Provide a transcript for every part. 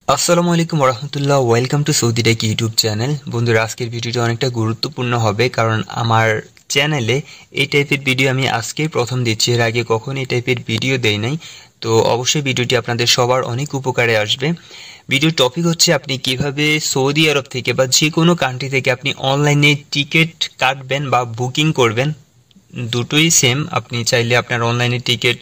আসসালামু আলাইকুম রহমতুল্লাহ। Welcome to Saudi tech YouTube channel. বন্ধুরা, আজকের ভিডিওটা অনেকটা গুরুত্বপূর্ণ হবে, কারণ আমার চ্যানেলে এই টাইপের ভিডিও আমি আজকেই প্রথম দিচ্ছি। এর আগে কখনো এই টাইপের ভিডিও দেই নাই। তো অবশ্যই ভিডিওটি আপনাদের সবার অনেক উপকারে আসবে। ভিডিওর টপিক হচ্ছে আপনি কিভাবে সৌদি আরব থেকে বা যে কোনো কান্ট্রি থেকে আপনি অনলাইনে টিকিট কাটবেন বা বুকিং করবেন। দুটোই সেম, আপনি চাইলে আপনার অনলাইনে টিকিট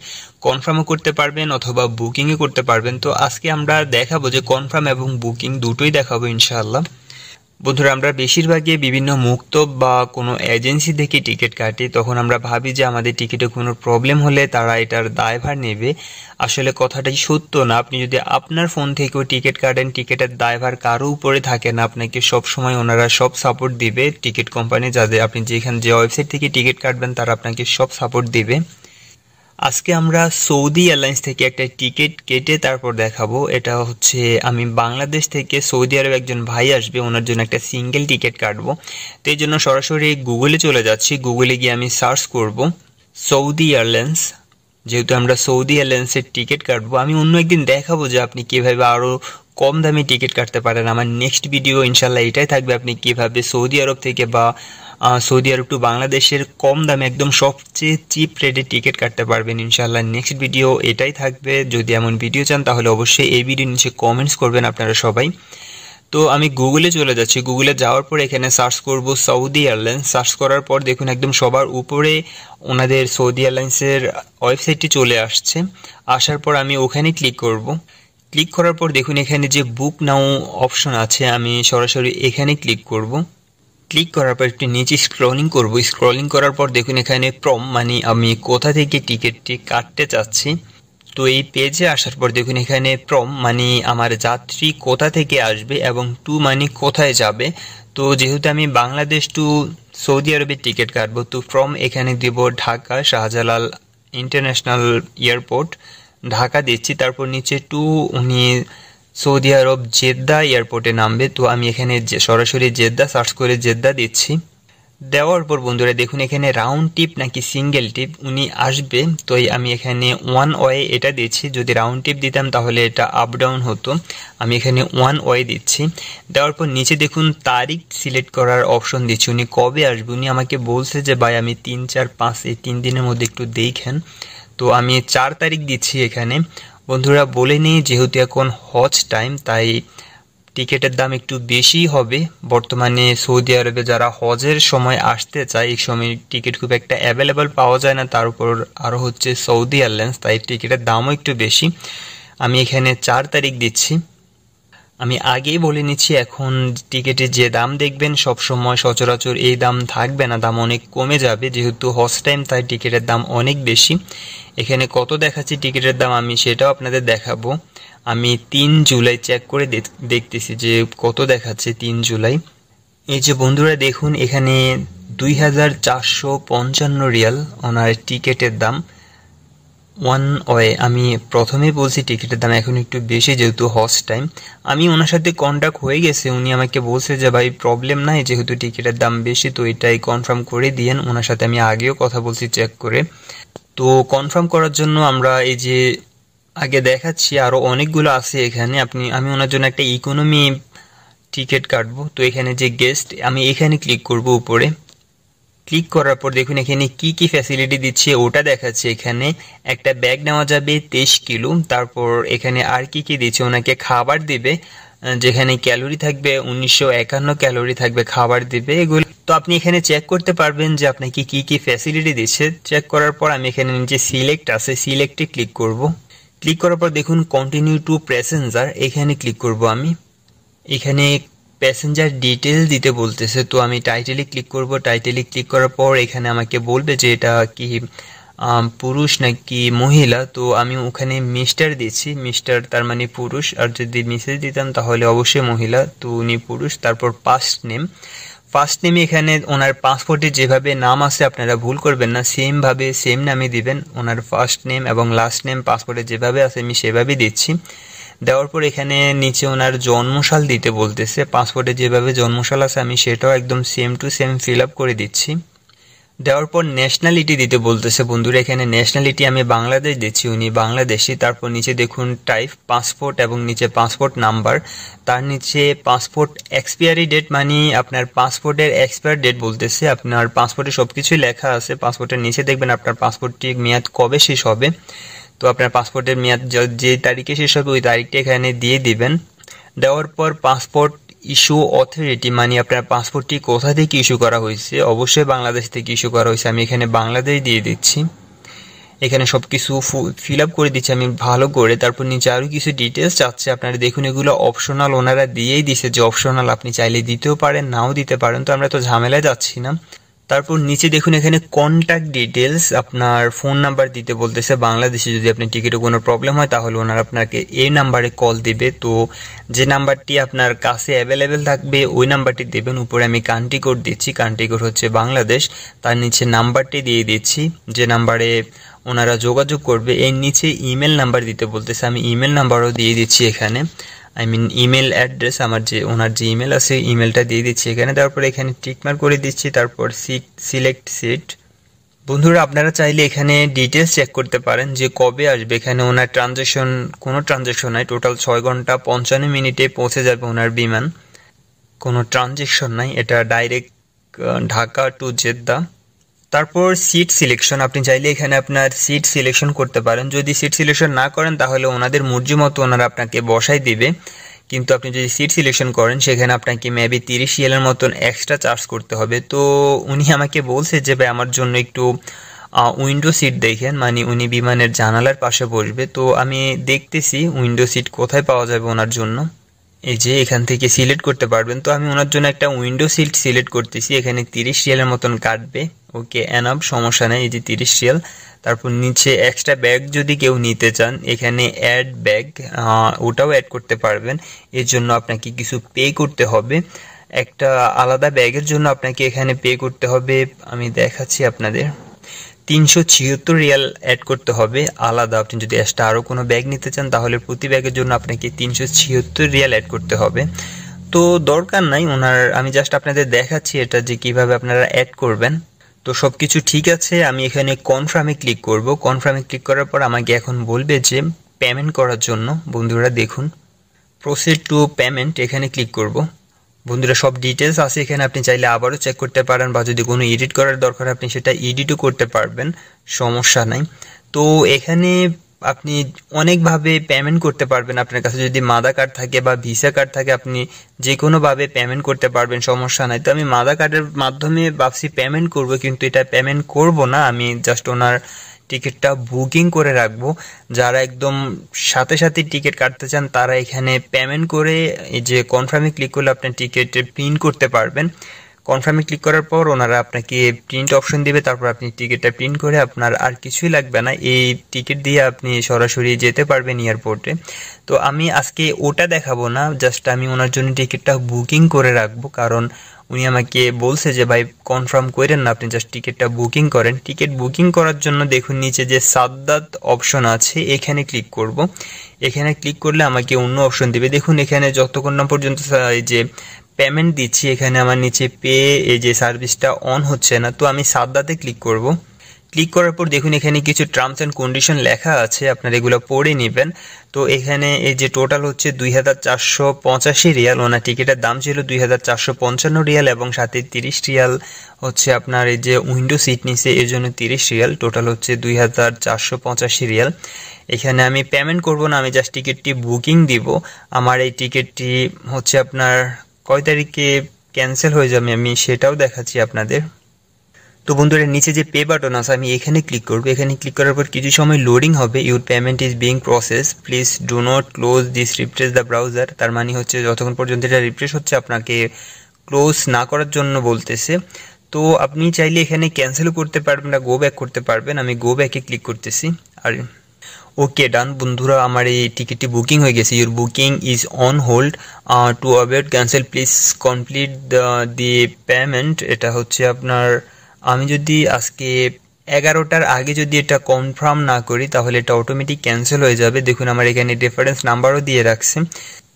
কনফার্মও করতে পারবেন অথবা বুকিংও করতে পারবেন। তো আজকে আমরা দেখাবো যে কনফার্ম এবং বুকিং দুটোই দেখাবো ইনশাআল্লাহ। বন্ধুরা, আমরা বেশিরভাগই বিভিন্ন মুক্তব বা কোনো এজেন্সি থেকে টিকিট কাটি, তখন আমরা ভাবি যে আমাদের টিকিটে কোনো প্রবলেম হলে তারা এটার দায়ভার নেবে। আসলে কথাটাই সত্য না। আপনি যদি আপনার ফোন থেকেও টিকিট কাটেন, টিকিটের দায়ভার কারো উপরে থাকে না। আপনাকে সব সময় ওনারা সব সাপোর্ট দিবে। টিকিট কোম্পানি যাদের আপনি যেখানে যে ওয়েবসাইট থেকে টিকিট কাটবেন তারা আপনাকে সব সাপোর্ট দিবে। আজকে আমরা সৌদি এয়ারলাইন্স থেকে একটা টিকিট কেটে তারপর দেখাবো। এটা হচ্ছে আমি বাংলাদেশ থেকে সৌদি আরব একজন ভাই আসবে, ওনার জন্য একটা সিঙ্গেল টিকিট কাটবো। তো এই জন্য সরাসরি গুগলে চলে যাচ্ছি। গুগলে গিয়ে আমি সার্চ করব সৌদি এয়ারলাইন্স। যেহেতু আমরা সৌদি এয়ারলাইন্সের টিকিট কাটবো, আমি অন্য একদিন দেখাবো যে আপনি কিভাবে আরও কম দামে টিকিট কাটতে পারেন। আমার নেক্সট ভিডিও ইনশাল্লাহ এটাই থাকবে, আপনি কিভাবে সৌদি আরব থেকে বা সৌদি আরব টু বাংলাদেশের কম দামে একদম সবচেয়ে চিপ রেটে টিকিট কাটতে পারবেন ইনশাল্লাহ। নেক্সট ভিডিও এটাই থাকবে। যদি এমন ভিডিও চান তাহলে অবশ্যই এই ভিডিও নিচে কমেন্টস করবেন আপনারা সবাই। তো আমি গুগলে চলে যাচ্ছি। গুগলে যাওয়ার পর এখানে সার্চ করব সৌদি এয়ারলাইন্স। সার্চ করার পর দেখুন একদম সবার উপরে ওনাদের সৌদি এয়ারলাইন্সের ওয়েবসাইটটি চলে আসছে। আসার পর আমি ওখানে ক্লিক করব। ক্লিক করার পর দেখুন এখানে যে বুক নাও অপশন আছে, আমি সরাসরি এখানে ক্লিক করব। ক্লিক করার পর একটু নিচে স্ক্রলিং করব। স্ক্রলিং করার পর দেখুন এখানে প্রম মানে আমি কোথা থেকে টিকিটটি কাটতে চাচ্ছি। তো এই পেজে আসার পর দেখুন এখানে প্রম মানে আমার যাত্রী কোথা থেকে আসবে এবং টু মানে কোথায় যাবে। তো যেহেতু আমি বাংলাদেশ টু সৌদি আরবের টিকিট কাটবো, তো ফ্রম এখানে দেব ঢাকা শাহজালাল ইন্টারন্যাশনাল এয়ারপোর্ট, ঢাকা দিচ্ছি। তারপর নিচে টু উনি সৌদি আরব জেদ্দা এয়ারপোর্টে নামবে। তো আমি এখানে সরাসরি জেদ্দা সার্চ করে জেদ্দা দিচ্ছি। দেওয়ার পর বন্ধুরা দেখুন এখানে রাউন্ড টিপ নাকি সিঙ্গেল টিপ উনি আসবে। তো আমি এখানে ওয়ান ওয়ে এটা দিচ্ছি। যদি রাউন্ড টিপ দিতাম তাহলে এটা আপ ডাউন হতো। আমি এখানে ওয়ান ওয়ে দিচ্ছি। দেওয়ার পর নিচে দেখুন তারিখ সিলেক্ট করার অপশন দিচ্ছি। উনি কবে আসবে উনি আমাকে বলছে যে ভাই আমি 3, 4, 5 এই 3 দিনের মধ্যে একটু দেখেন। তো আমি 4 তারিখ দিচ্ছি এখানে। বন্ধুরা বলে নিই, যেহেতু এখন হজ টাইম তাই টিকিটের দাম একটু বেশি হবে। বর্তমানে সৌদি আরবে যারা হজের সময় আসতে চায় এই সময় টিকিট খুব একটা অ্যাভেলেবল পাওয়া যায় না, তার উপর আরও হচ্ছে সৌদি এয়ারলাইন্স, তাই টিকিটের দামও একটু বেশি। আমি এখানে 4 তারিখ দিচ্ছি। আমি আগেই বলে নিচ্ছি, এখন টিকিটের যে দাম দেখবেন সব সময় সচরাচর এই দাম থাকবে না, দাম অনেক কমে যাবে। যেহেতু হজ টাইম তাই টিকিটের দাম অনেক বেশি। এখানে কত দেখাচ্ছি টিকিটের দাম আমি সেটাও আপনাদের দেখাবো। আমি 3 জুলাই চেক করে দেখতেছি যে কত দেখাচ্ছে 3 জুলাই। এই যে বন্ধুরা দেখুন এখানে 2455 রিয়াল ওনার টিকিটের দাম ওয়ান ওয়ে। আমি প্রথমেই বলছি টিকিটের দাম এখন একটু বেশি যেহেতু হজ টাইম। আমি ওনার সাথে কন্ট্যাক্ট হয়ে গেছে, উনি আমাকে বলছে যে ভাই প্রবলেম নাই, যেহেতু টিকিটের দাম বেশি তো এটাই কনফার্ম করে দিয়েন। ওনার সাথে আমি আগেও কথা বলছি চেক করে। তো কনফার্ম করার জন্য আমরা এই যে আগে দেখাচ্ছি আরও অনেকগুলো আছে এখানে। আমি ওনার জন্য একটা ইকোনমি টিকিট কাটবো। তো এখানে যে গেস্ট আমি এখানে ক্লিক করব উপরে। ক্লিক করার পর দেখুন এখানে কি কি ফ্যাসিলিটি দিচ্ছে ওটা দেখাচ্ছে। এখানে একটা ব্যাগ নেওয়া যাবে 23 কিলো। তারপর এখানে আর কি কি দিচ্ছে, ওনাকে খাবার দিবে যেখানে ক্যালোরি থাকবে 1951 ক্যালোরি থাকবে, খাবার দিবে এগুলো। তো আপনি এখানে চেক করতে পারবেন যে আপনাকে কি কি ফ্যাসিলিটি দিচ্ছে। চেক করার পর আমি এখানে নিচে সিলেক্ট আছে, সিলেক্টে ক্লিক করব। ক্লিক করার পর দেখুন কন্টিনিউ টু প্যাসেঞ্জার, এখানে ক্লিক করব আমি। এখানে প্যাসেঞ্জার ডিটেল দিতে বলতেছে, তো আমি টাইটেলে ক্লিক করব। টাইটেলে ক্লিক করার পর এখানে আমাকে বলবে যে এটা কি পুরুষ নাকি মহিলা। তো আমি ওখানে মিস্টার দিচ্ছি, মিস্টার তার মানে পুরুষ, আর যদি মিসেস দিতাম তাহলে অবশ্যই মহিলা। তো উনি পুরুষ। তারপর ফার্স্ট নেম, ফার্স্ট নেমে এখানে ওনার পাসপোর্টে যেভাবে নাম আছে আপনারা ভুল করবেন না, সেমভাবে সেম নামে দিবেন। ওনার ফার্স্ট নেম এবং লাস্ট নেম পাসপোর্টে যেভাবে আছে আমি সেভাবেই দিচ্ছি। দেওয়ার পর এখানে নিচে ওনার জন্মসাল দিতে বলতেছে, পাসপোর্টে যেভাবে জন্মসাল আছে আমি সেটাও একদম same to same fill up করে দিচ্ছি। দেওয়ার পর ন্যাশনালিটি দিতে বলতেছে বন্ধুরা, এখানে ন্যাশনালিটি আমি বাংলাদেশ দিচ্ছি, উনি বাংলাদেশি। তারপর নিচে দেখুন টাইপ পাসপোর্ট এবং নিচে পাসপোর্ট নাম্বার, তার নিচে পাসপোর্ট এক্সপায়ারি ডেট, মানে আপনার পাসপোর্টের এক্সপায়ার ডেট বলতেছে। আপনার পাসপোর্টে সব কিছুই লেখা আছে, পাসপোর্টের নিচে দেখবেন আপনার পাসপোর্টটির মেয়াদ কবে শেষ হবে। তো আপনার পাসপোর্টের মেয়াদ যে তারিখে শেষ হবে ওই তারিখটা এখানে দিয়ে দিবেন। দেওয়ার পর পাসপোর্ট ইস্যু অথরিটি, মানে আপনার পাসপোর্টটি কোথা থেকে ইস্যু করা হয়েছে, অবশ্যই বাংলাদেশ থেকে ইস্যু করা হয়েছে, আমি এখানে বাংলাদেশ দিয়ে দিচ্ছি। এখানে সব কিছু ফিল আপ করে দিচ্ছি আমি ভালো করে। তারপর নিচে আরও কিছু ডিটেলস চাচ্ছে, আপনারা দেখুন এগুলো অপশনাল, ওনারা দিয়েই দিছে যে অপশনাল, আপনি চাইলে দিতেও পারেন নাও দিতে পারেন, তো আমরা তো ঝামেলায় যাচ্ছি না। তারপর নিচে দেখুন এখানে কন্ট্যাক্ট ডিটেলস, আপনার ফোন নাম্বার দিতে বলতেছে। বাংলাদেশে যদি আপনি টিকিটে কোনো প্রবলেম হয় তাহলে ওনারা আপনাকে এই নাম্বারে কল দিবে, তো যে নাম্বারটি আপনার কাছে অ্যাভেলেবেল থাকবে ওই নাম্বারটি দেবেন। উপরে আমি কান্ট্রি কোড দিচ্ছি, কান্ট্রি কোড হচ্ছে বাংলাদেশ, তার নিচে নাম্বারটি দিয়ে দিচ্ছি যে নাম্বারে ওনারা যোগাযোগ করবে। এর নিচে ইমেল নাম্বার দিতে বলতেছে, আমি ইমেল নাম্বারও দিয়ে দিচ্ছি এখানে, ইমেল অ্যাড্রেস, আমার যে ওনার যে ইমেল আছে ইমেলটা দিয়ে দিচ্ছি এখানে। তারপর এখানে টিকমার্ক করে দিচ্ছি। তারপর সিলেক্ট সিট। বন্ধুরা আপনারা চাইলে এখানে ডিটেলস চেক করতে পারেন যে কবে আসবে। এখানে ওনার কোনো ট্রানজ্যাকশন নাই, টোটাল 6 ঘন্টা 55 মিনিটে পৌঁছে যাবে ওনার বিমান, কোনো ট্রানজ্যাকশন নাই, এটা ডাইরেক্ট ঢাকা টু জেদ্দা। তারপর সিট সিলেকশন, আপনি চাইলে এখানে আপনার সিট সিলেকশন করতে পারেন। যদি সিট সিলেকশন না করেন তাহলে ওনাদের মর্জি মতো ওনারা আপনাকে বসাই দিবে, কিন্তু আপনি যদি সিট সিলেকশন করেন সেখানে আপনাকে মেবি 30 রিয়ালের মতন এক্সট্রা চার্জ করতে হবে। তো উনি আমাকে বলছে যে ভাই আমার জন্য একটু উইন্ডো সিট দেখেন, মানে উনি বিমানের জানালার পাশে বসবে। তো আমি দেখতেছি উইন্ডো সিট কোথায় পাওয়া যাবে ওনার জন্য, এই যে এখান থেকে সিলেক্ট করতে পারবেন। তো আমি ওনার জন্য একটা উইন্ডো সিট সিলেক্ট করতেছি, এখানে 30 রিয়ালের মতন কাটবে। ওকে এনাফ, সমস্যা নেই, এই যে 30 রিয়াল। তারপর নিচে এক্সট্রা ব্যাগ যদি কেউ নিতে চান এখানে অ্যাড ব্যাগ, ওটাও অ্যাড করতে পারবেন। এর জন্য আপনাকে কিছু পে করতে হবে, একটা আলাদা ব্যাগের জন্য আপনাকে এখানে পে করতে হবে, আমি দেখাচ্ছি আপনাদের, 376 রিয়াল অ্যাড করতে হবে আলাদা। আপনি যদি এক্সট্রা আরও কোনো ব্যাগ নিতে চান তাহলে প্রতি ব্যাগের জন্য আপনাকে 376 রিয়াল অ্যাড করতে হবে। তো দরকার নাই ওনার, আমি জাস্ট আপনাদের দেখাচ্ছি এটা যে কিভাবে আপনারা অ্যাড করবেন। তো সব কিছু ঠিক আছে, আমি এখানে কনফার্মে ক্লিক করব। কনফার্মে ক্লিক করার পর আমাকে এখন বলবে যে পেমেন্ট করার জন্য। বন্ধুরা দেখুন প্রসিড টু পেমেন্ট, এখানে ক্লিক করব। বন্ধুরা সব ডিটেলস আছে এখানে, আপনি চাইলে আবারও চেক করতে পারেন, বা যদি কোনো এডিট করার দরকার আপনি সেটা এডিটও করতে পারবেন, সমস্যা নাই। তো এখানে আপনি অনেকভাবে পেমেন্ট করতে পারবেন, আপনার কাছে যদি মাদা কার্ড থাকে বা ভিসা কার্ড থাকে আপনি যে কোনোভাবে পেমেন্ট করতে পারবেন, সমস্যা নাই। তো আমি মাদা কার্ডের মাধ্যমে ভাবছি পেমেন্ট করব, কিন্তু এটা পেমেন্ট করব না, আমি জাস্ট ওনার টিকিটটা বুকিং করে রাখবো। যারা একদম সাথে সাথে টিকিট কাটতে চান তারা এখানে পেমেন্ট করে এই যে কনফার্মে ক্লিক করলে আপনার টিকিট প্রিন্ট করতে পারবেন। কনফার্মে ক্লিক করার পর ওনারা আপনাকে প্রিন্ট অপশন দিবে, তারপর আপনি টিকিটটা প্রিন্ট করে আপনার আর কিছুই লাগবে না, এই টিকিট দিয়ে আপনি সরাসরি যেতে পারবেন এয়ারপোর্টে। তো আমি আজকে ওটা দেখাবো না, জাস্ট আমি ওনার জন্য টিকিটটা বুকিং করে রাখবো, কারণ উনি আমাকে বলছে যে ভাই কনফার্ম করেন না, আপনি জাস্ট টিকিটটা বুকিং করেন। টিকিট বুকিং করার জন্য দেখুন নিচে যে সাদ্দাত অপশন আছে এখানে ক্লিক করব। এখানে ক্লিক করলে আমাকে অন্য অপশন দিবে। দেখুন এখানে যতক্ষণ না পর্যন্ত এই যে পেমেন্ট দিচ্ছি এখানে আমার নিচে পে এই যে সার্ভিসটা অন হচ্ছে না, তো আমি সাদ্দাতে ক্লিক করব। ক্লিক করার পর দেখুন এখানে কিছু টার্মস অ্যান্ড কন্ডিশন লেখা আছে, আপনারা এগুলো পড়ে নেবেন। তো এখানে এই যে টোটাল হচ্ছে 2485 রিয়াল, ওনার টিকিটের দাম ছিল 2455 রিয়াল, এবং সাথে 30 রিয়াল হচ্ছে আপনার এই যে উইন্ডো সিট নিছে এর জন্য 30 রিয়াল, টোটাল হচ্ছে 2485 রিয়াল। এখানে আমি পেমেন্ট করব না, আমি জাস্ট টিকিটটি বুকিং দিব। আমার এই টিকিটটি হচ্ছে আপনার কয় তারিখে ক্যান্সেল হয়ে যাবে আমি সেটাও দেখাচ্ছি আপনাদের। তো বন্ধুরা নিচে যে পে বাটন আছে আমি এখানে ক্লিক করব। এখানে ক্লিক করার পর কিছু সময় লোডিং হবে। Your payment is being process, please do not close this, refresh the browser. তার মানে হচ্ছে যতক্ষণ পর্যন্ত এটা রিফ্রেশ হচ্ছে আপনাকে ক্লোজ না করার জন্য বলতেছে। তো আপনি চাইলে এখানে ক্যান্সেলও করতে পারবেন না, গো ব্যাক করতে পারবেন। আমি গো ব্যাকে ক্লিক করতেছি। আর ওকে ডান বন্ধুরা, আমার এই টিকিটটি বুকিং হয়ে গেছে। Your booking is on hold, to avoid cancel please complete the payment. এটা হচ্ছে আপনার, আমি যদি আজকে 11টার আগে যদি এটা কনফার্ম না করি তাহলে এটা অটোমেটিক ক্যান্সেল হয়ে যাবে। দেখুন আমার এখানে রেফারেন্স নাম্বারও দিয়ে রাখছে।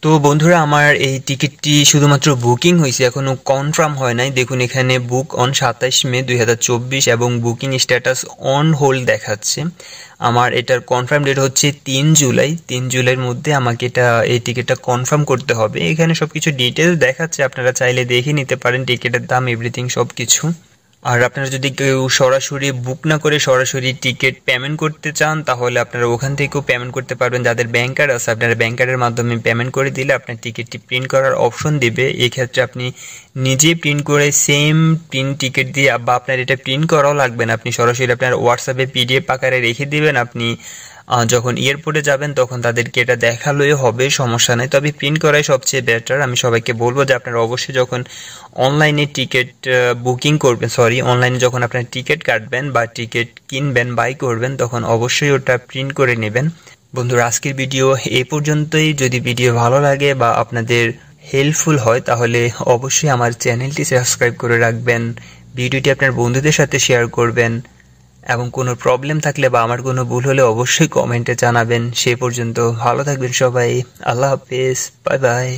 তো তো বন্ধুরা, আমার এই টিকিটটি শুধুমাত্র বুকিং হয়েছে, এখনো কনফার্ম হয় নাই। দেখুন এখানে বুক অন 27 মে 2024 এবং বুকিং স্ট্যাটাস অন হোল্ড দেখাচ্ছে। আমার এটার কনফার্ম ডেট হচ্ছে 3 জুলাই। 3 জুলাইয়ের মধ্যে আমাকে এই টিকিটটা কনফার্ম করতে হবে। এখানে সব কিছু ডিটেলস দেখাচ্ছে, আপনারা চাইলে দেখে নিতে পারেন টিকিটের দাম, এভরিথিং সব কিছু। আর আপনারা যদি কেউ সরাসরি বুক না করে সরাসরি টিকিট পেমেন্ট করতে চান, তাহলে আপনারা ওখান থেকেও পেমেন্ট করতে পারবেন। যাদের ব্যাংক কার্ড আছে, আপনারা ব্যাংক কার্ডের মাধ্যমে পেমেন্ট করে দিলে আপনার টিকিটটি প্রিন্ট করার অপশন দিবে। এক্ষেত্রে আপনি নিজে প্রিন্ট করে সেম প্রিন্ট টিকিট দিয়ে, বা আপনার এটা প্রিন্ট করাও লাগবে না, আপনি সরাসরি আপনার হোয়াটসঅ্যাপে পিডিএফ আকারে রেখে দিবেন। আপনি যখন এয়ারপোর্টে যাবেন তখন তাদেরকে এটা দেখালেই হবে, সমস্যা নেই। তবে প্রিন্ট করাই সবচেয়ে বেটার। আমি সবাইকে বলবো যে আপনারা অবশ্যই যখন অনলাইনে টিকিট বুকিং করবেন, অনলাইনে যখন আপনার টিকিট কাটবেন বা টিকিট কিনবেন, বাই করবেন, তখন অবশ্যই ওটা প্রিন্ট করে নেবেন। বন্ধুরা, আজকের ভিডিও এই পর্যন্তই। যদি ভিডিও ভালো লাগে বা আপনাদের হেল্পফুল হয় তাহলে অবশ্যই আমার চ্যানেলটি সাবস্ক্রাইব করে রাখবেন, ভিডিওটি আপনার বন্ধুদের সাথে শেয়ার করবেন, এবং কোনো প্রবলেম থাকলে বা আমার কোনো ভুল হলে অবশ্যই কমেন্টে জানাবেন। সে পর্যন্ত ভালো থাকবেন সবাই। আল্লাহ হাফেজ, বাই বাই।